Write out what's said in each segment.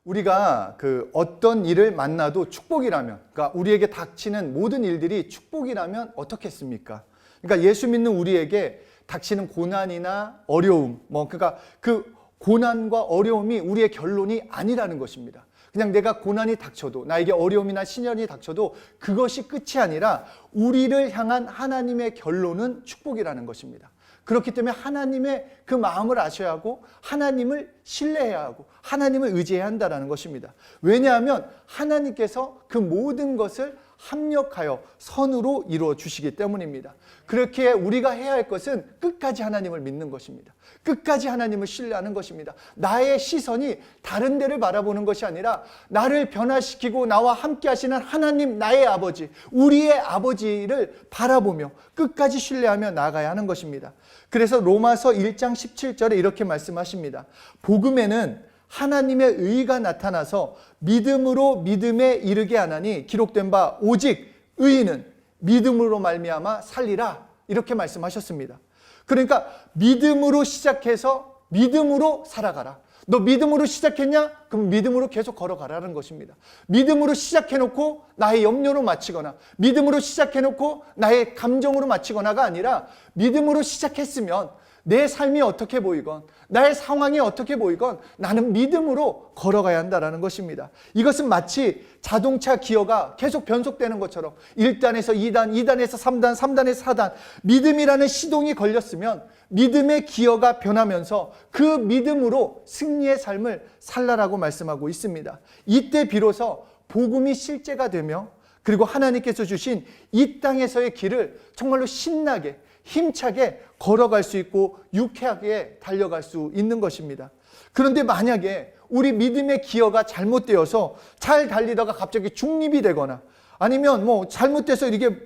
우리가 어떤 일을 만나도 축복이라면, 그러니까 우리에게 닥치는 모든 일들이 축복이라면 어떻겠습니까? 그러니까 예수 믿는 우리에게 닥치는 고난이나 어려움, 그러니까 그 고난과 어려움이 우리의 결론이 아니라는 것입니다. 그냥 내가 고난이 닥쳐도, 나에게 어려움이나 시련이 닥쳐도 그것이 끝이 아니라 우리를 향한 하나님의 결론은 축복이라는 것입니다. 그렇기 때문에 하나님의 그 마음을 아셔야 하고 하나님을 신뢰해야 하고 하나님을 의지해야 한다는 것입니다. 왜냐하면 하나님께서 그 모든 것을 합력하여 선으로 이루어 주시기 때문입니다. 그렇게 우리가 해야 할 것은 끝까지 하나님을 믿는 것입니다. 끝까지 하나님을 신뢰하는 것입니다. 나의 시선이 다른 데를 바라보는 것이 아니라 나를 변화시키고 나와 함께 하시는 하나님, 나의 아버지, 우리의 아버지를 바라보며 끝까지 신뢰하며 나아가야 하는 것입니다. 그래서 로마서 1장 17절에 이렇게 말씀하십니다. 복음에는 하나님의 의가 나타나서 믿음으로 믿음에 이르게 하나니 기록된 바 오직 의인은 믿음으로 말미암아 살리라, 이렇게 말씀하셨습니다. 그러니까 믿음으로 시작해서 믿음으로 살아가라. 너 믿음으로 시작했냐? 그럼 믿음으로 계속 걸어가라는 것입니다. 믿음으로 시작해놓고 나의 염려로 마치거나 믿음으로 시작해놓고 나의 감정으로 마치거나가 아니라 믿음으로 시작했으면 내 삶이 어떻게 보이건 나의 상황이 어떻게 보이건 나는 믿음으로 걸어가야 한다는 것입니다. 이것은 마치 자동차 기어가 계속 변속되는 것처럼 1단에서 2단, 2단에서 3단, 3단에서 4단 믿음이라는 시동이 걸렸으면 믿음의 기어가 변하면서 그 믿음으로 승리의 삶을 살라라고 말씀하고 있습니다. 이때 비로소 복음이 실제가 되며 그리고 하나님께서 주신 이 땅에서의 길을 정말로 신나게 힘차게 걸어갈 수 있고 유쾌하게 달려갈 수 있는 것입니다. 그런데 만약에 우리 믿음의 기어가 잘못되어서 잘 달리다가 갑자기 중립이 되거나 아니면 잘못돼서 이게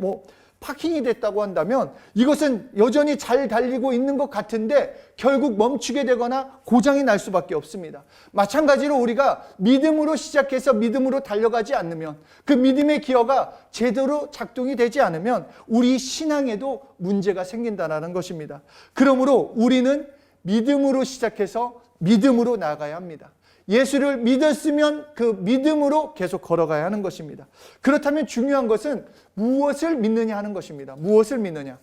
파킹이 됐다고 한다면 이것은 여전히 잘 달리고 있는 것 같은데 결국 멈추게 되거나 고장이 날 수밖에 없습니다. 마찬가지로 우리가 믿음으로 시작해서 믿음으로 달려가지 않으면 그 믿음의 기어가 제대로 작동이 되지 않으면 우리 신앙에도 문제가 생긴다는 것입니다. 그러므로 우리는 믿음으로 시작해서 믿음으로 나아가야 합니다. 예수를 믿었으면 그 믿음으로 계속 걸어가야 하는 것입니다. 그렇다면 중요한 것은 무엇을 믿느냐 하는 것입니다. 무엇을 믿느냐.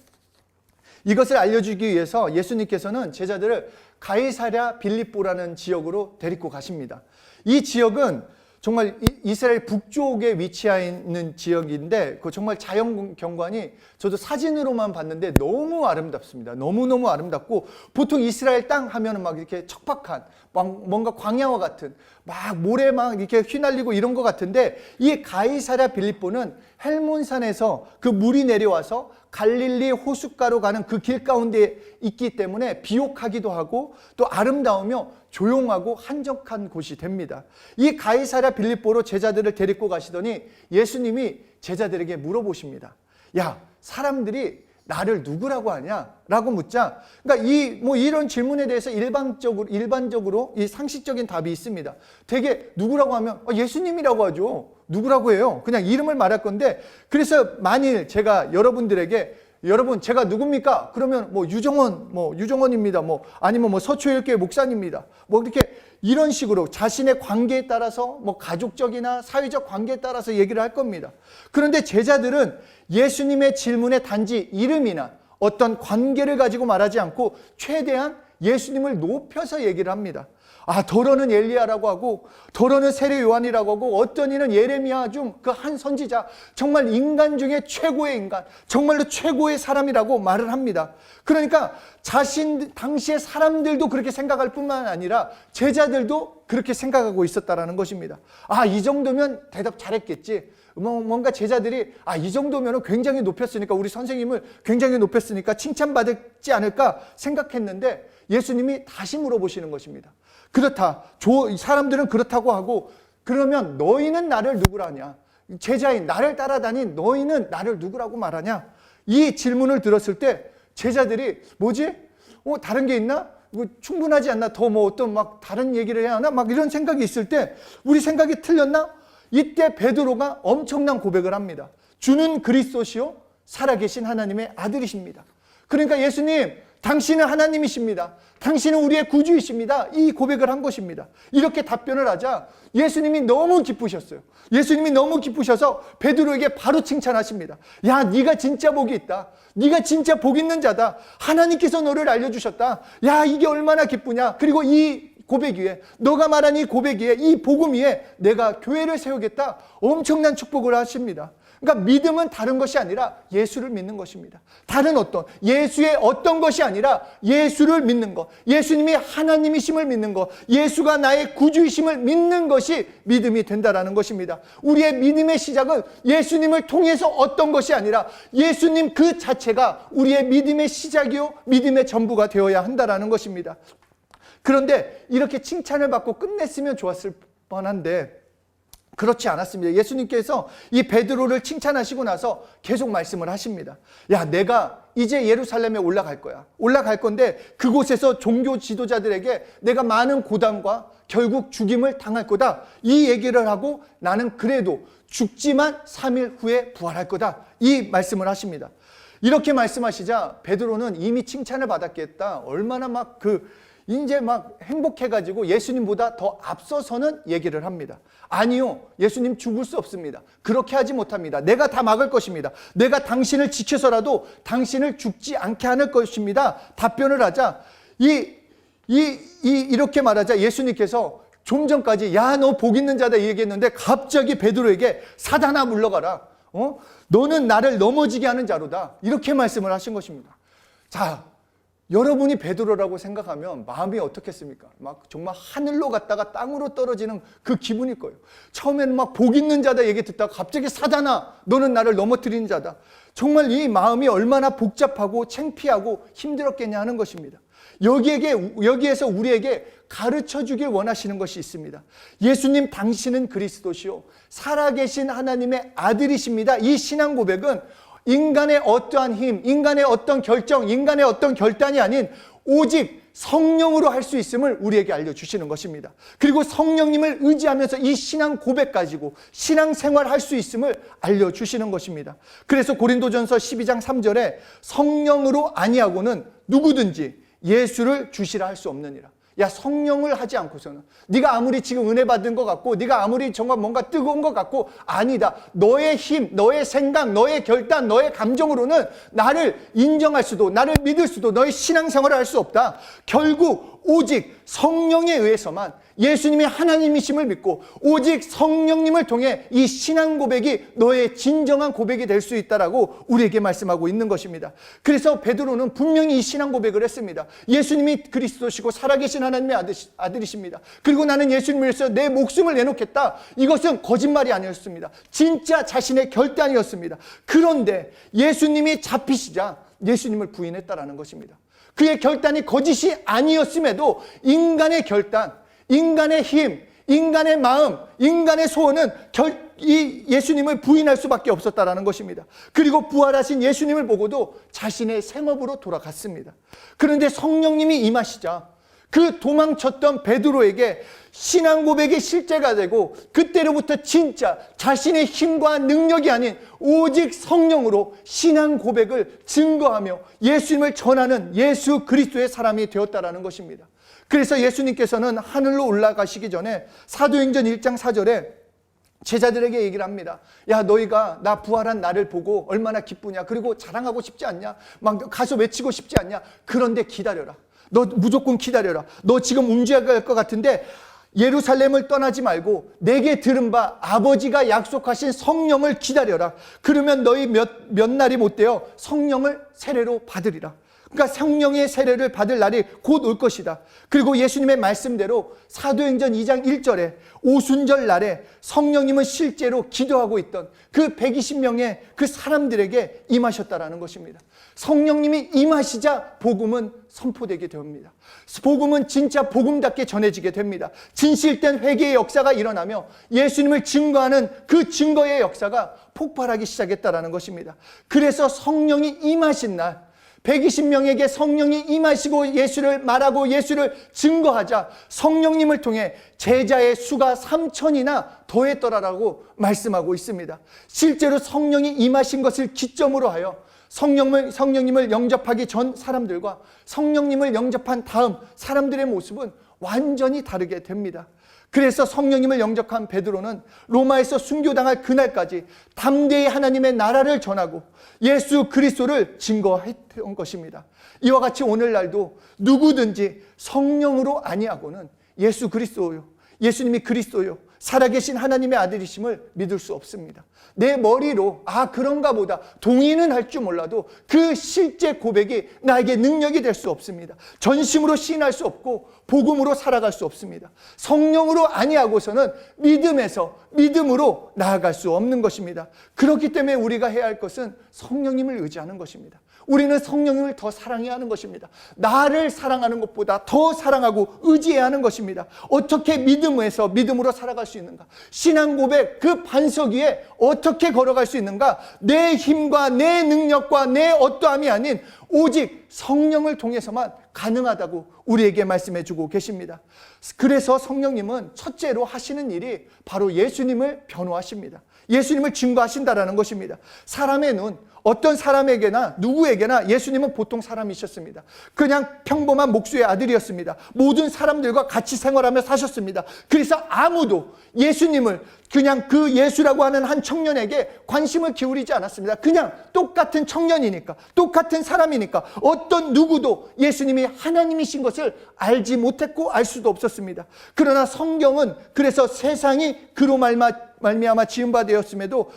이것을 알려주기 위해서 예수님께서는 제자들을 가이사랴 빌립보라는 지역으로 데리고 가십니다. 이 지역은 정말 이스라엘 북쪽에 위치해 있는 지역인데 그 정말 자연 경관이 저도 사진으로만 봤는데 너무 아름답습니다. 너무너무 아름답고 보통 이스라엘 땅 하면은 막 이렇게 척박한 뭔가 광야와 같은 막 모래 막 이렇게 휘날리고 이런 것 같은데 이 가이사랴 빌립보는 헬몬산에서 그 물이 내려와서 갈릴리 호숫가로 가는 그 길 가운데 있기 때문에 비옥하기도 하고 또 아름다우며 조용하고 한적한 곳이 됩니다. 이 가이사랴 빌립보로 제자들을 데리고 가시더니 예수님이 제자들에게 물어보십니다. 야, 사람들이 나를 누구라고 하냐? 라고 묻자, 그러니까 이런 질문에 대해서 일반적으로 이 상식적인 답이 있습니다. 되게 누구라고 하면 예수님이라고 하죠. 누구라고 해요? 그냥 이름을 말할 건데, 그래서 만일 제가 여러분들에게 여러분 제가 누굽니까? 그러면 유정원입니다. 아니면 서초일교회 목사님입니다. 이렇게 이런 식으로 자신의 관계에 따라서 가족적이나 사회적 관계에 따라서 얘기를 할 겁니다. 그런데 제자들은 예수님의 질문에 단지 이름이나 어떤 관계를 가지고 말하지 않고 최대한 예수님을 높여서 얘기를 합니다. 더러는 엘리야라고 하고 더러는 세례 요한이라고 하고 어떤 이는 예레미야 중 그 한 선지자, 정말 인간 중에 최고의 인간, 정말로 최고의 사람이라고 말을 합니다. 그러니까 당시의 사람들도 그렇게 생각할 뿐만 아니라 제자들도 그렇게 생각하고 있었다라는 것입니다. 이 정도면 대답 잘했겠지. 뭔가 제자들이 이 정도면 굉장히 높였으니까, 우리 선생님을 굉장히 높였으니까 칭찬받지 않을까 생각했는데 예수님이 다시 물어보시는 것입니다. 그렇다. 사람들은 그렇다고 하고, 그러면 너희는 나를 누구라 하냐? 제자인 나를 따라다닌 너희는 나를 누구라고 말하냐? 이 질문을 들었을 때 제자들이 뭐지? 다른 게 있나? 충분하지 않나? 더 어떤 다른 얘기를 해야 하나? 이런 생각이 있을 때 우리 생각이 틀렸나? 이때 베드로가 엄청난 고백을 합니다. 주는 그리스도시요 살아계신 하나님의 아들이십니다. 그러니까 예수님, 당신은 하나님이십니다. 당신은 우리의 구주이십니다. 이 고백을 한 것입니다. 이렇게 답변을 하자 예수님이 너무 기쁘셨어요. 예수님이 너무 기쁘셔서 베드로에게 바로 칭찬하십니다. 야, 네가 진짜 복이 있다. 네가 진짜 복 있는 자다. 하나님께서 너를 알려주셨다. 야, 이게 얼마나 기쁘냐. 그리고 이 고백 위에, 너가 말한 이 고백 위에, 이 복음 위에 내가 교회를 세우겠다. 엄청난 축복을 하십니다. 그러니까 믿음은 다른 것이 아니라 예수를 믿는 것입니다. 다른 예수의 어떤 것이 아니라 예수를 믿는 것, 예수님이 하나님이심을 믿는 것, 예수가 나의 구주이심을 믿는 것이 믿음이 된다라는 것입니다. 우리의 믿음의 시작은 예수님을 통해서 어떤 것이 아니라 예수님 그 자체가 우리의 믿음의 시작이요 믿음의 전부가 되어야 한다라는 것입니다. 그런데 이렇게 칭찬을 받고 끝냈으면 좋았을 뻔한데 그렇지 않았습니다. 예수님께서 이 베드로를 칭찬하시고 나서 계속 말씀을 하십니다. 야, 내가 이제 예루살렘에 올라갈 거야. 올라갈 건데 그곳에서 종교 지도자들에게 내가 많은 고난과 결국 죽임을 당할 거다. 이 얘기를 하고 나는 그래도 죽지만 3일 후에 부활할 거다. 이 말씀을 하십니다. 이렇게 말씀하시자 베드로는 이미 칭찬을 받았겠다. 얼마나 이제 행복해가지고 예수님보다 더 앞서서는 얘기를 합니다. 아니요, 예수님 죽을 수 없습니다. 그렇게 하지 못합니다. 내가 다 막을 것입니다. 내가 당신을 지켜서라도 당신을 죽지 않게 하는 것입니다. 답변을 하자 이렇게 말하자 예수님께서 좀 전까지 야, 너 복 있는 자다 얘기했는데 갑자기 베드로에게 사단아 물러가라. 너는 나를 넘어지게 하는 자로다. 이렇게 말씀을 하신 것입니다. 자, 여러분이 베드로라고 생각하면 마음이 어떻겠습니까? 정말 하늘로 갔다가 땅으로 떨어지는 그 기분일 거예요. 처음에는 복 있는 자다 얘기 듣다가 갑자기 사단아, 너는 나를 넘어뜨리는 자다. 정말 이 마음이 얼마나 복잡하고 창피하고 힘들었겠냐 하는 것입니다. 여기에서 우리에게 가르쳐 주길 원하시는 것이 있습니다. 예수님 당신은 그리스도시요 살아계신 하나님의 아들이십니다. 이 신앙 고백은 인간의 어떠한 힘, 인간의 어떤 결정, 인간의 어떤 결단이 아닌 오직 성령으로 할 수 있음을 우리에게 알려주시는 것입니다. 그리고 성령님을 의지하면서 이 신앙 고백 가지고 신앙 생활할 수 있음을 알려주시는 것입니다. 그래서 고린도전서 12장 3절에 성령으로 아니하고는 누구든지 예수를 주시라 할 수 없느니라. 야, 성령을 하지 않고서는 네가 아무리 지금 은혜 받은 것 같고 네가 아무리 정말 뭔가 뜨거운 것 같고 아니다. 너의 힘, 너의 생각, 너의 결단, 너의 감정으로는 나를 인정할 수도 나를 믿을 수도 너의 신앙생활을 할 수 없다. 결국 오직 성령에 의해서만 예수님이 하나님이심을 믿고 오직 성령님을 통해 이 신앙 고백이 너의 진정한 고백이 될 수 있다라고 우리에게 말씀하고 있는 것입니다. 그래서 베드로는 분명히 이 신앙 고백을 했습니다. 예수님이 그리스도시고 살아계신 하나님의 아들이십니다. 그리고 나는 예수님을 위해서 내 목숨을 내놓겠다. 이것은 거짓말이 아니었습니다. 진짜 자신의 결단이었습니다. 그런데 예수님이 잡히시자 예수님을 부인했다라는 것입니다. 그의 결단이 거짓이 아니었음에도 인간의 결단, 인간의 힘, 인간의 마음, 인간의 소원은 이 예수님을 부인할 수밖에 없었다라는 것입니다. 그리고 부활하신 예수님을 보고도 자신의 생업으로 돌아갔습니다. 그런데 성령님이 임하시자 그 도망쳤던 베드로에게 신앙 고백이 실제가 되고 그때로부터 진짜 자신의 힘과 능력이 아닌 오직 성령으로 신앙 고백을 증거하며 예수님을 전하는 예수 그리스도의 사람이 되었다라는 것입니다. 그래서 예수님께서는 하늘로 올라가시기 전에 사도행전 1장 4절에 제자들에게 얘기를 합니다. 야, 너희가 나 부활한 나를 보고 얼마나 기쁘냐. 그리고 자랑하고 싶지 않냐. 막 가서 외치고 싶지 않냐. 그런데 기다려라. 너 무조건 기다려라. 너 지금 움직여갈 것 같은데 예루살렘을 떠나지 말고 내게 들은 바 아버지가 약속하신 성령을 기다려라. 그러면 너희 몇 날이 못 되어 성령을 세례로 받으리라. 그러니까 성령의 세례를 받을 날이 곧 올 것이다. 그리고 예수님의 말씀대로 사도행전 2장 1절에 오순절 날에 성령님은 실제로 기도하고 있던 그 120명의 그 사람들에게 임하셨다라는 것입니다. 성령님이 임하시자 복음은 선포되게 됩니다. 복음은 진짜 복음답게 전해지게 됩니다. 진실된 회개의 역사가 일어나며 예수님을 증거하는 그 증거의 역사가 폭발하기 시작했다라는 것입니다. 그래서 성령이 임하신 날 120명에게 성령이 임하시고 예수를 말하고 예수를 증거하자 성령님을 통해 제자의 수가 3,000이나 더했더라라고 말씀하고 있습니다. 실제로 성령이 임하신 것을 기점으로 하여 성령님을 영접하기 전 사람들과 성령님을 영접한 다음 사람들의 모습은 완전히 다르게 됩니다. 그래서 성령님을 영접한 베드로는 로마에서 순교당할 그날까지 담대히 하나님의 나라를 전하고 예수 그리스도를 증거했던 것입니다. 이와 같이 오늘날도 누구든지 성령으로 아니하고는 예수 그리스도요, 예수님이 그리스도요, 살아계신 하나님의 아들이심을 믿을 수 없습니다. 내 머리로 그런가 보다 동의는 할 줄 몰라도 그 실제 고백이 나에게 능력이 될 수 없습니다. 전심으로 시인할 수 없고 복음으로 살아갈 수 없습니다. 성령으로 아니하고서는 믿음으로 나아갈 수 없는 것입니다. 그렇기 때문에 우리가 해야 할 것은 성령님을 의지하는 것입니다. 우리는 성령님을 더 사랑해야 하는 것입니다. 나를 사랑하는 것보다 더 사랑하고 의지해야 하는 것입니다. 어떻게 믿음으로 살아갈 수 있는가? 신앙 고백 그 반석 위에 어떻게 걸어갈 수 있는가? 내 힘과 내 능력과 내 어떠함이 아닌 오직 성령을 통해서만 가능하다고 우리에게 말씀해 주고 계십니다. 그래서 성령님은 첫째로 하시는 일이 바로 예수님을 변호하십니다. 예수님을 증거하신다라는 것입니다. 사람의 눈, 어떤 사람에게나 누구에게나 예수님은 보통 사람이셨습니다. 그냥 평범한 목수의 아들이었습니다. 모든 사람들과 같이 생활하며 사셨습니다. 그래서 아무도 예수님을 그냥 그 예수라고 하는 한 청년에게 관심을 기울이지 않았습니다. 그냥 똑같은 청년이니까, 똑같은 사람이니까 어떤 누구도 예수님이 하나님이신 것을 알지 못했고 알 수도 없었습니다. 그러나 성경은 그래서 세상이 그로 말미암아 지은 바 되었음에도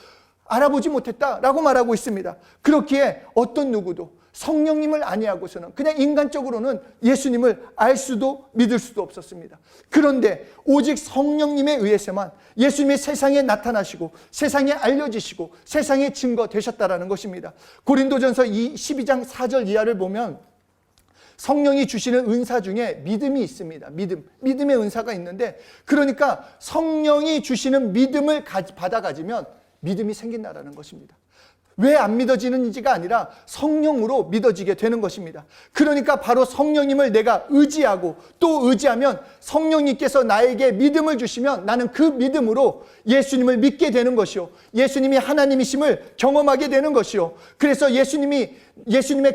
알아보지 못했다라고 말하고 있습니다. 그렇기에 어떤 누구도 성령님을 아니하고서는 그냥 인간적으로는 예수님을 알 수도 믿을 수도 없었습니다. 그런데 오직 성령님에 의해서만 예수님이 세상에 나타나시고 세상에 알려지시고 세상에 증거되셨다라는 것입니다. 고린도전서 12장 4절 이하를 보면 성령이 주시는 은사 중에 믿음이 있습니다. 믿음의 은사가 있는데, 그러니까 성령이 주시는 믿음을 받아 가지면 믿음이 생긴다라는 것입니다. 왜 안 믿어지는지가 아니라 성령으로 믿어지게 되는 것입니다. 그러니까 바로 성령님을 내가 의지하고 또 의지하면 성령님께서 나에게 믿음을 주시면 나는 그 믿음으로 예수님을 믿게 되는 것이요, 예수님이 하나님이심을 경험하게 되는 것이요, 그래서 예수님의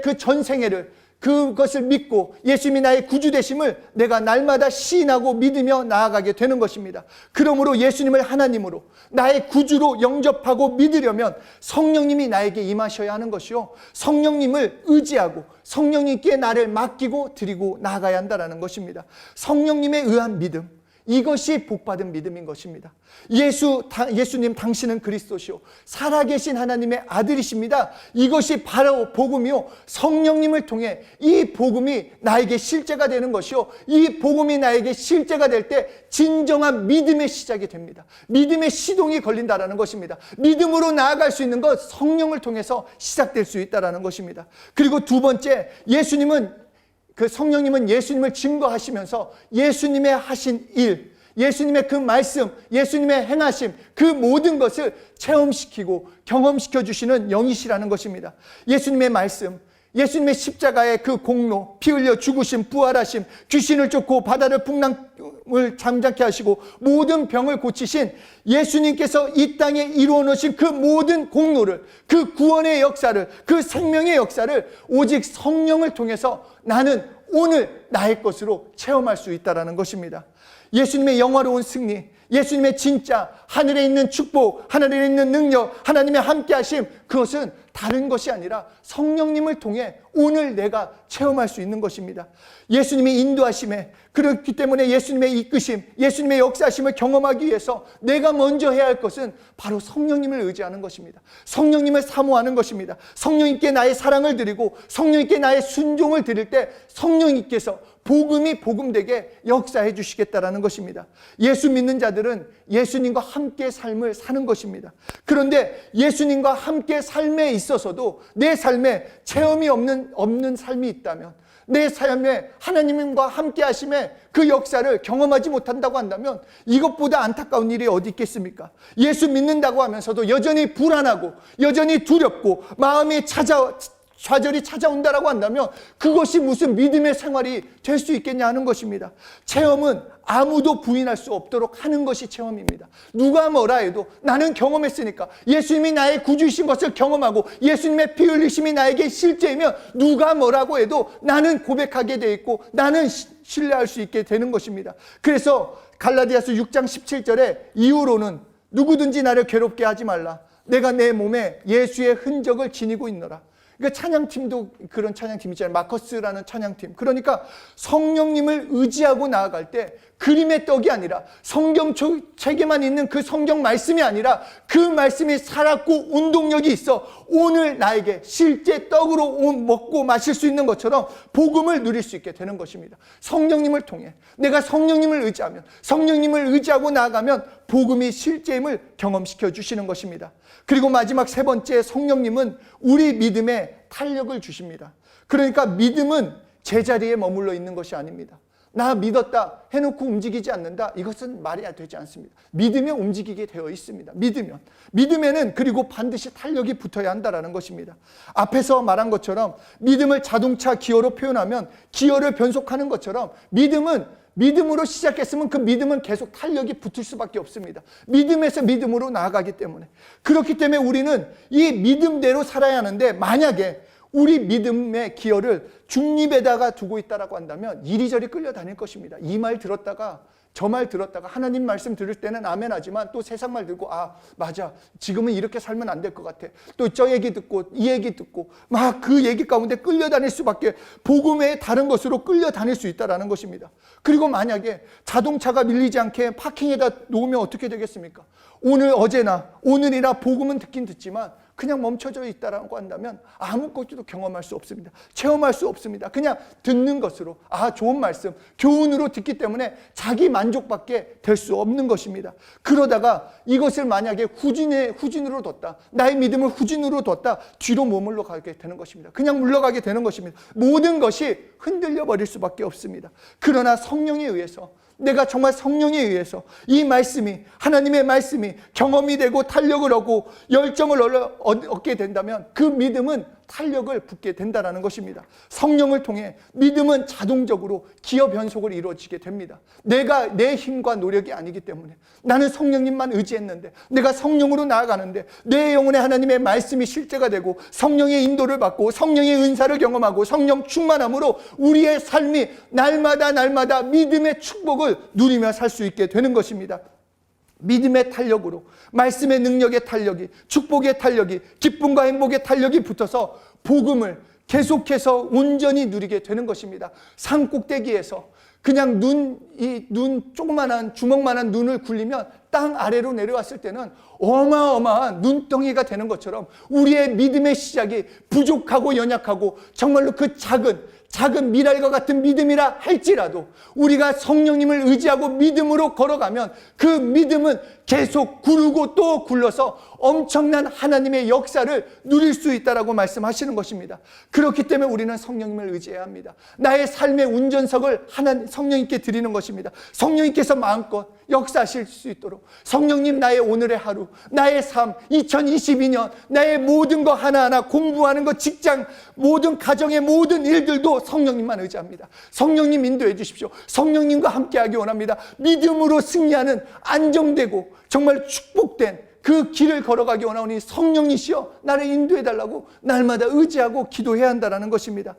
그 전생애를 그것을 믿고 예수님이 나의 구주 되심을 내가 날마다 시인하고 믿으며 나아가게 되는 것입니다. 그러므로 예수님을 하나님으로 나의 구주로 영접하고 믿으려면 성령님이 나에게 임하셔야 하는 것이요, 성령님을 의지하고 성령님께 나를 맡기고 드리고 나아가야 한다는 것입니다. 성령님에 의한 믿음, 이것이 복받은 믿음인 것입니다. 예수님 당신은 그리스도시요 살아계신 하나님의 아들이십니다. 이것이 바로 복음이요, 성령님을 통해 이 복음이 나에게 실제가 되는 것이요, 이 복음이 나에게 실제가 될 때 진정한 믿음의 시작이 됩니다. 믿음의 시동이 걸린다라는 것입니다. 믿음으로 나아갈 수 있는 것, 성령을 통해서 시작될 수 있다라는 것입니다. 그리고 두 번째, 성령님은 예수님을 증거하시면서 예수님의 하신 일, 예수님의 그 말씀, 예수님의 행하심, 그 모든 것을 체험시키고 경험시켜 주시는 영이시라는 것입니다. 예수님의 말씀, 예수님의 십자가의 그 공로, 피 흘려 죽으심, 부활하심, 귀신을 쫓고 바다를 풍랑을 잠잠케 하시고 모든 병을 고치신 예수님께서 이 땅에 이루어 놓으신 그 모든 공로를, 그 구원의 역사를, 그 생명의 역사를 오직 성령을 통해서 나는 오늘 나의 것으로 체험할 수 있다는 것입니다. 예수님의 영화로운 승리, 예수님의 진짜 하늘에 있는 축복, 하늘에 있는 능력, 하나님의 함께하심, 그것은 다른 것이 아니라 성령님을 통해 오늘 내가 체험할 수 있는 것입니다. 예수님의 인도하심에, 그렇기 때문에 예수님의 이끄심, 예수님의 역사하심을 경험하기 위해서 내가 먼저 해야 할 것은 바로 성령님을 의지하는 것입니다. 성령님을 사모하는 것입니다. 성령님께 나의 사랑을 드리고 성령님께 나의 순종을 드릴 때 성령님께서 복음이 복음되게 역사해 주시겠다라는 것입니다. 예수 믿는 자들은 예수님과 함께 삶을 사는 것입니다. 그런데 예수님과 함께 삶에 있어서도 내 삶에 체험이 없는 삶이 있다면, 내 삶에 하나님과 함께 하심에 그 역사를 경험하지 못한다고 한다면 이것보다 안타까운 일이 어디 있겠습니까? 예수 믿는다고 하면서도 여전히 불안하고 여전히 두렵고 마음이 좌절이 찾아온다라고 한다면 그것이 무슨 믿음의 생활이 될 수 있겠냐 하는 것입니다. 체험은 아무도 부인할 수 없도록 하는 것이 체험입니다. 누가 뭐라 해도 나는 경험했으니까, 예수님이 나의 구주이신 것을 경험하고 예수님의 피 흘리심이 나에게 실제이면 누가 뭐라고 해도 나는 고백하게 돼 있고 나는 신뢰할 수 있게 되는 것입니다. 그래서 갈라디아서 6장 17절에 이후로는 누구든지 나를 괴롭게 하지 말라. 내가 내 몸에 예수의 흔적을 지니고 있노라. 그러니까 찬양팀도 그런 찬양팀 있잖아요. 마커스라는 찬양팀. 그러니까 성령님을 의지하고 나아갈 때 그림의 떡이 아니라 성경 책에만 있는 그 성경 말씀이 아니라 그 말씀이 살았고 운동력이 있어 오늘 나에게 실제 떡으로 먹고 마실 수 있는 것처럼 복음을 누릴 수 있게 되는 것입니다. 성령님을 통해 내가 성령님을 의지하면, 성령님을 의지하고 나아가면 복음이 실제임을 경험시켜 주시는 것입니다. 그리고 마지막 세 번째, 성령님은 우리 믿음에 탄력을 주십니다. 그러니까 믿음은 제자리에 머물러 있는 것이 아닙니다. 나 믿었다 해놓고 움직이지 않는다, 이것은 말이 되지 않습니다. 믿으면 움직이게 되어 있습니다. 믿음에는 그리고 반드시 탄력이 붙어야 한다는 것입니다. 앞에서 말한 것처럼 믿음을 자동차 기어로 표현하면 기어를 변속하는 것처럼 믿음으로 시작했으면 그 믿음은 계속 탄력이 붙을 수밖에 없습니다. 믿음에서 믿음으로 나아가기 때문에. 그렇기 때문에 우리는 이 믿음대로 살아야 하는데, 만약에 우리 믿음의 기어를 중립에다가 두고 있다라고 한다면 이리저리 끌려다닐 것입니다. 이 말 들었다가 저 말 들었다가 하나님 말씀 들을 때는 아멘 하지만 또 세상 말 들고 맞아, 지금은 이렇게 살면 안 될 것 같아. 또 저 얘기 듣고 이 얘기 듣고 막 그 얘기 가운데 끌려다닐 수밖에, 복음의 다른 것으로 끌려다닐 수 있다는 것입니다. 그리고 만약에 자동차가 밀리지 않게 파킹에다 놓으면 어떻게 되겠습니까? 오늘이나 복음은 듣긴 듣지만 그냥 멈춰져 있다라고 한다면 아무것도 경험할 수 없습니다. 체험할 수 없습니다. 그냥 듣는 것으로, 좋은 말씀, 교훈으로 듣기 때문에 자기 만족밖에 될 수 없는 것입니다. 그러다가 이것을 만약에 후진으로 뒀다, 나의 믿음을 후진으로 뒀다, 뒤로 머물러 가게 되는 것입니다. 그냥 물러가게 되는 것입니다. 모든 것이 흔들려 버릴 수밖에 없습니다. 그러나 성령에 의해서, 내가 정말 성령에 의해서 이 말씀이, 하나님의 말씀이 경험이 되고 탄력을 얻고 열정을 얻게 된다면 그 믿음은 탄력을 붙게 된다는 것입니다. 성령을 통해 믿음은 자동적으로 기어 변속을 이루어지게 됩니다. 내가 내 힘과 노력이 아니기 때문에, 나는 성령님만 의지했는데, 내가 성령으로 나아가는데 내 영혼에 하나님의 말씀이 실제가 되고 성령의 인도를 받고 성령의 은사를 경험하고 성령 충만함으로 우리의 삶이 날마다 믿음의 축복을 누리며 살 수 있게 되는 것입니다. 믿음의 탄력으로, 말씀의 능력의 탄력이, 축복의 탄력이, 기쁨과 행복의 탄력이 붙어서 복음을 계속해서 온전히 누리게 되는 것입니다. 산 꼭대기에서 그냥 조그만한 주먹만한 눈을 굴리면 땅 아래로 내려왔을 때는 어마어마한 눈덩이가 되는 것처럼 우리의 믿음의 시작이 부족하고 연약하고 정말로 그 작은 미랄과 같은 믿음이라 할지라도 우리가 성령님을 의지하고 믿음으로 걸어가면 그 믿음은 계속 구르고 또 굴러서 엄청난 하나님의 역사를 누릴 수 있다라고 말씀하시는 것입니다. 그렇기 때문에 우리는 성령님을 의지해야 합니다. 나의 삶의 운전석을 성령님께 드리는 것입니다. 성령님께서 마음껏 역사하실 수 있도록, 성령님 나의 오늘의 하루, 나의 삶, 2022년 나의 모든 거 하나하나, 공부하는 것, 직장, 모든 가정의 모든 일들도 성령님만 의지합니다. 성령님 인도해 주십시오. 성령님과 함께하기 원합니다. 믿음으로 승리하는 안정되고 정말 축복된 그 길을 걸어가기 원하오니 성령이시여 나를 인도해 달라고 날마다 의지하고 기도해야 한다는 것입니다.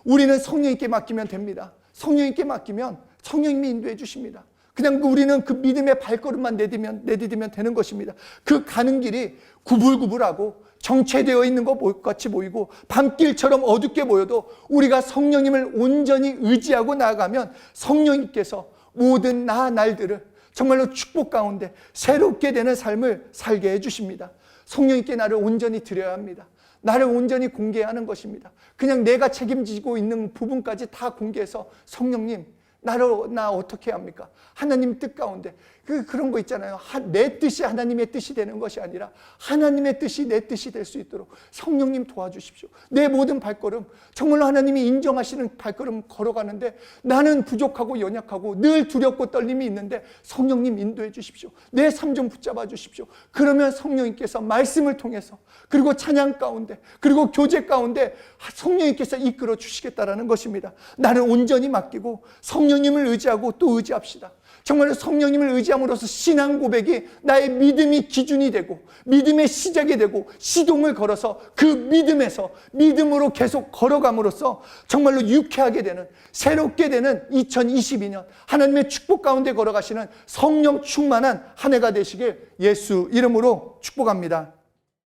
우리는 성령님께 맡기면 됩니다. 성령님께 맡기면 성령님이 인도해 주십니다. 그냥 우리는 그 믿음의 발걸음만 내디디면 되는 것입니다. 그 가는 길이 구불구불하고 정체되어 있는 것 같이 보이고 밤길처럼 어둡게 보여도 우리가 성령님을 온전히 의지하고 나아가면 성령님께서 모든 날들을 정말로 축복 가운데 새롭게 되는 삶을 살게 해주십니다. 성령님께 나를 온전히 드려야 합니다. 나를 온전히 공개하는 것입니다. 그냥 내가 책임지고 있는 부분까지 다 공개해서 성령님, 나 어떻게 합니까? 하나님 뜻 가운데 그런 거 있잖아요. 내 뜻이 하나님의 뜻이 되는 것이 아니라 하나님의 뜻이 내 뜻이 될 수 있도록 성령님 도와주십시오. 내 모든 발걸음, 정말로 하나님이 인정하시는 발걸음 걸어가는데 나는 부족하고 연약하고 늘 두렵고 떨림이 있는데 성령님 인도해 주십시오. 내 삶 좀 붙잡아 주십시오. 그러면 성령님께서 말씀을 통해서, 그리고 찬양 가운데, 그리고 교제 가운데 성령님께서 이끌어 주시겠다라는 것입니다. 나를 온전히 맡기고 성령 성령님을 의지하고 또 의지합시다. 정말로 성령님을 의지함으로써 신앙 고백이 나의 믿음이 기준이 되고 믿음의 시작이 되고 시동을 걸어서 그 믿음에서 믿음으로 계속 걸어감으로써 정말로 유쾌하게 되는, 새롭게 되는 2022년 하나님의 축복 가운데 걸어가시는 성령 충만한 한 해가 되시길 예수 이름으로 축복합니다.